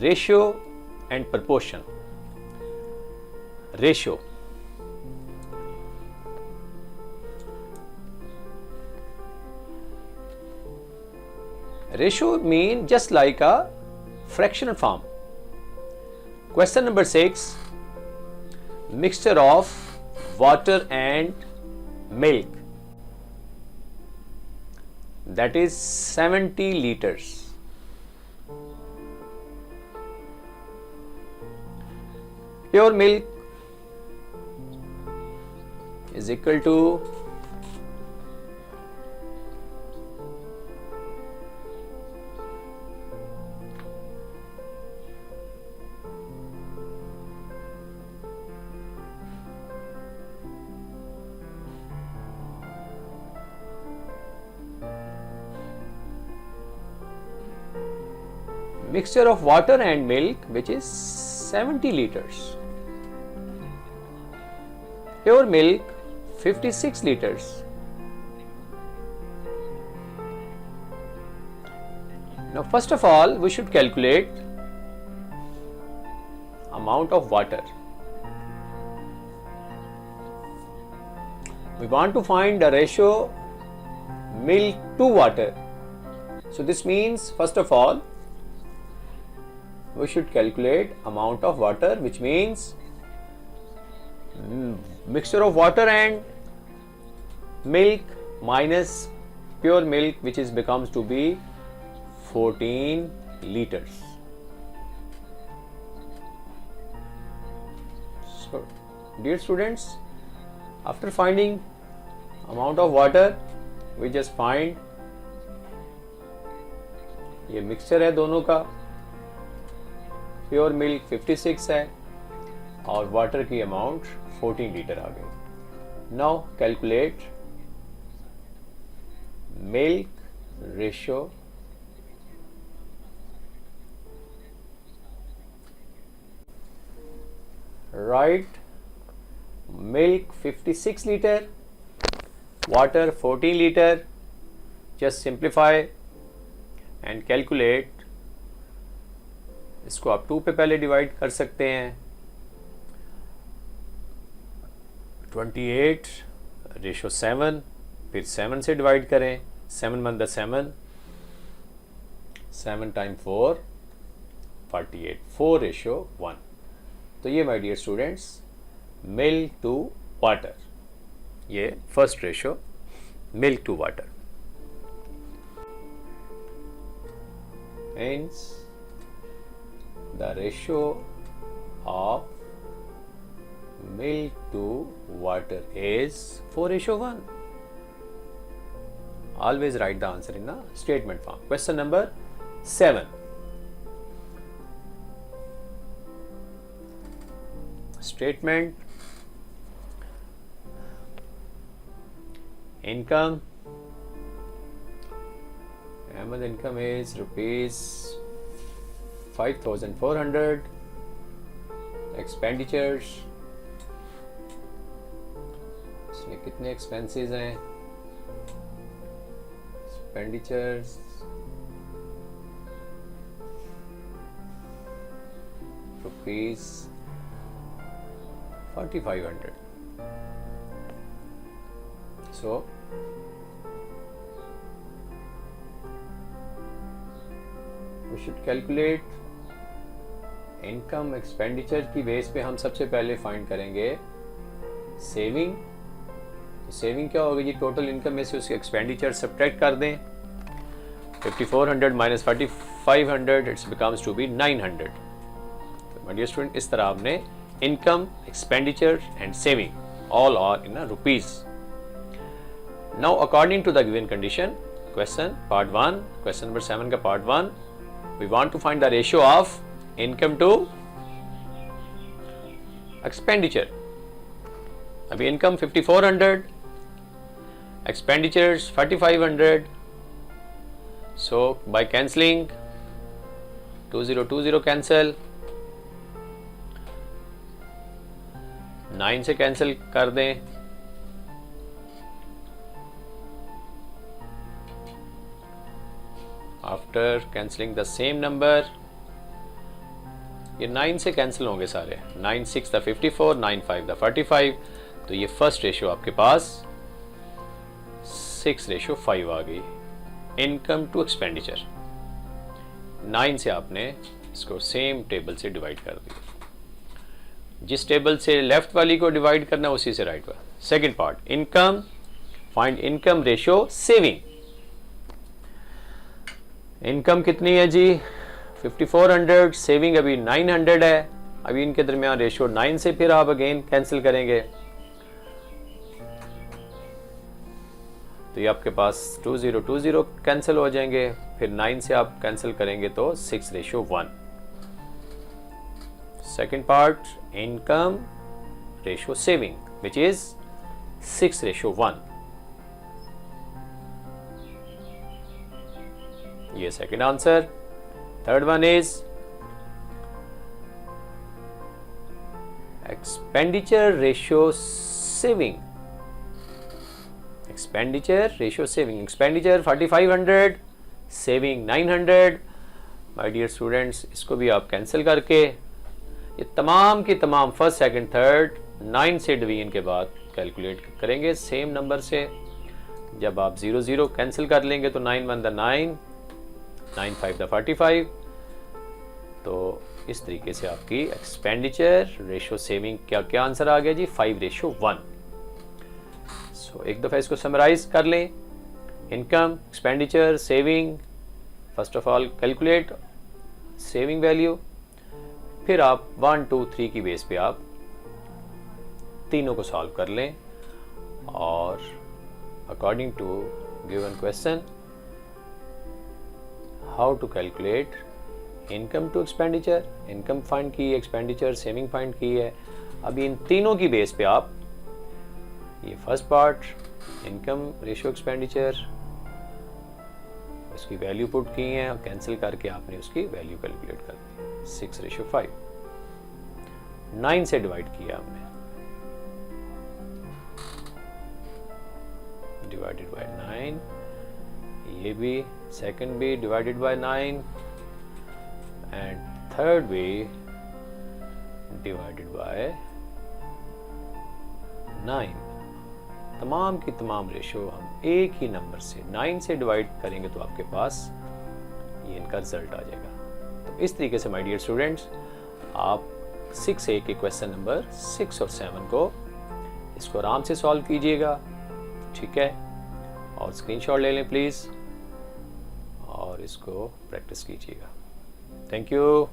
ratio and proportion. Ratio. Ratio mean just like a fractional form. Question number 6. Mixture of water and milk, that is 70 liters. Pure milk is equal to mixture of water and milk, which is 70 liters. Pure milk 56 liters. Now first of all we should calculate amount of water. We want to find the ratio milk to water. So this means first of all we should calculate amount of water, which means mixture of water and milk minus pure milk, which is becomes to be 14 liters. So dear students, after finding amount of water we just find ये mixture है दोनों का, pure milk 56 है और water की amount 14 litre आ गई. Now calculate milk ratio right. Milk 56 litre, water 14 litre. Just simplify and calculate. इसको आप 2 पे पहले डिवाइड कर सकते हैं. 28 रेशो 7, फिर 7 से डिवाइड करें. 7 × 7, 7 × 4 48, 4 रेशो 1. तो ये my dear students milk to water, ये first ratio milk to water. Hence the ratio of milk to water is 4:1. Always write the answer in the statement form. Question number 7. Statement. Income. Annual income is rupees 5,400. Expenditures, इसमें कितने expenses हैं? Expenditures rupees 4,500. So we should calculate income expenditure की base पे हम सबसे पहले find करेंगे saving. तो सेविंग क्या होगी जी? टोटल इनकम में से उसके एक्सपेंडिचर सब्ट्रैक्ट कर दें. 5400 minus 4500 it's becomes to be 900. तो माय डियर स्टूडेंट इस तरह आपने income, expenditure and saving all are in rupees. Now according to the given condition, question part 1, question number 7 का part 1, we want to find the ratio of income to expenditure. अभी income 5400, expenditures 4500. So by cancelling 2020 cancel, 9 से cancel कर दें. After cancelling the same number, ये 9 से cancel होंगे सारे, 9 6 the 54, 9 5 the 45, तो ये फर्स्ट रेशियो आपके पास 6:5 आ गई इनकम टू एक्सपेंडिचर। 9 से आपने इसको सेम टेबल से डिवाइड कर दिया, जिस टेबल से लेफ्ट वाली को डिवाइड करना उसी से राइट वाला। Second part, income, find income ratio saving. Income कितनी है जी 5400, सेविंग अभी 900 है, अभी इनके दरमियान रेशियो 9 से फिर आप अगेन कैंसिल करेंगे, तो ये आपके पास 2020 कैंसिल हो जाएंगे, फिर 9 से आप कैंसिल करेंगे तो 6:1। Second part, income ratio saving which is 6:1। ये second answer. Third one is expenditure ratio saving. Expenditure ratio saving, expenditure 4500, saving 900। My dear students, इसको भी आप कैंसिल करके ये तमाम की तमाम फर्स्ट सेकंड थर्ड 9 से डिवीजन के बाद कैलकुलेट करेंगे सेम नंबर से। जब आप 0 0 कैंसिल कर लेंगे तो 9 1 द 9, 9 5 द 45, तो इस तरीके से आपकी एक्सपेंडिचर रेशियो सेविंग क्या आंसर आ गया जी 5:1। सो एक दफ़ा इसको समराइज कर लें, income, expenditure, saving. First of all calculate saving value, फिर आप 1 2 3 की बेस पे आप तीनों को सॉल्व कर लें और according to given question how to calculate income to expenditure, income find की, एक्सपेंडिचर सेविंग फाइंड की है। अभी इन तीनों की बेस पे आप ये first part income ratio expenditure उसकी वैल्यू पुट की है और कैंसिल करके आपने उसकी वैल्यू कैलकुलेट कर दी 6:5। 9 से डिवाइड किया हमने, डिवाइडेड बाय 9, ये भी सेकंड भी डिवाइडेड बाय 9 एंड थर्ड भी डिवाइडेड बाय 9। तमाम की तमाम रेशियो हम एक ही नंबर से 9 से डिवाइड करेंगे तो आपके पास ये इनका रिजल्ट आ जाएगा। तो इस तरीके से माय डियर स्टूडेंट्स आप 6A के क्वेश्चन नंबर 6 और 7 को इसको आराम से सॉल्व कीजिएगा, ठीक है, और स्क्रीनशॉट ले लें प्लीज़ और इसको प्रैक्टिस कीजिएगा। Thank you.